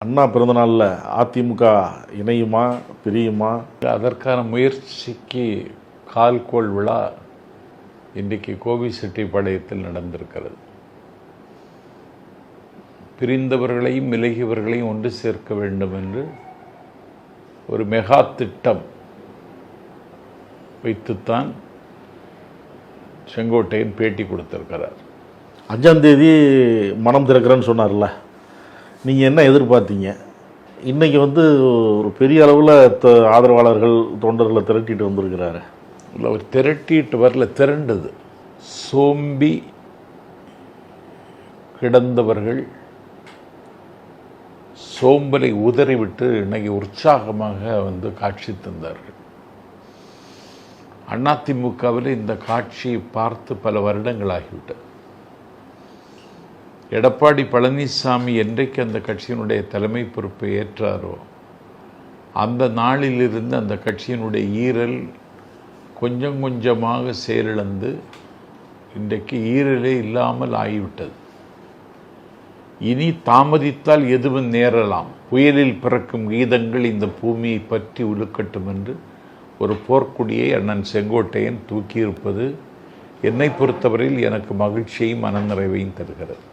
அண்ணா பிறந்தநாளில் அதிமுக இணையுமா பிரியுமா? அதற்கான முயற்சிக்கு கால்கோள் விழா இன்றைக்கு கோபிச்செட்டிப்பாளையத்தில் நடந்திருக்கிறது. பிரிந்தவர்களையும் விலகியவர்களையும் ஒன்று சேர்க்க வேண்டும் என்று ஒரு மெகா திட்டம் வைத்துத்தான் செங்கோட்டையன் பேட்டி கொடுத்திருக்கிறார். 5ஆம் தேதி மனம் திறக்கிறேன்னு சொன்னார்ல, நீங்கள் என்ன எதிர்பார்த்தீங்க? இன்றைக்கி ஒரு பெரிய அளவில் ஆதரவாளர்கள் தொண்டர்களை திரட்டிட்டு வந்திருக்கிறாரு. இல்லை, அவர் திரட்டிட்டு வரல, திரண்டது. சோம்பி கிடந்தவர்கள் சோம்பலை உதறிவிட்டு இன்னைக்கு உற்சாகமாக காட்சி தந்தார்கள். அதிமுகவில் இந்த காட்சியை பார்த்து பல வருடங்களாகிவிட்டது. எடப்பாடி பழனிசாமி என்றைக்கு அந்த கட்சியினுடைய தலைமை பொறுப்பை ஏற்றாரோ அந்த நாளிலிருந்து அந்த கட்சியினுடைய ஈரல் கொஞ்சம் கொஞ்சமாக செயலிழந்து இன்றைக்கு ஈரலே இல்லாமல் ஆகிவிட்டது. இனி தாமதித்தால் எதுவும் நேரலாம். புயலில் பிறக்கும் கீதங்கள் இந்த பூமியை பற்றி உலுக்கட்டும் என்று ஒரு போர்க்குடியை அண்ணன் செங்கோட்டையன் தூக்கியிருப்பது என்னை பொறுத்தவரையில் எனக்கு மகிழ்ச்சியையும் மனநிறைவையும் தருகிறது.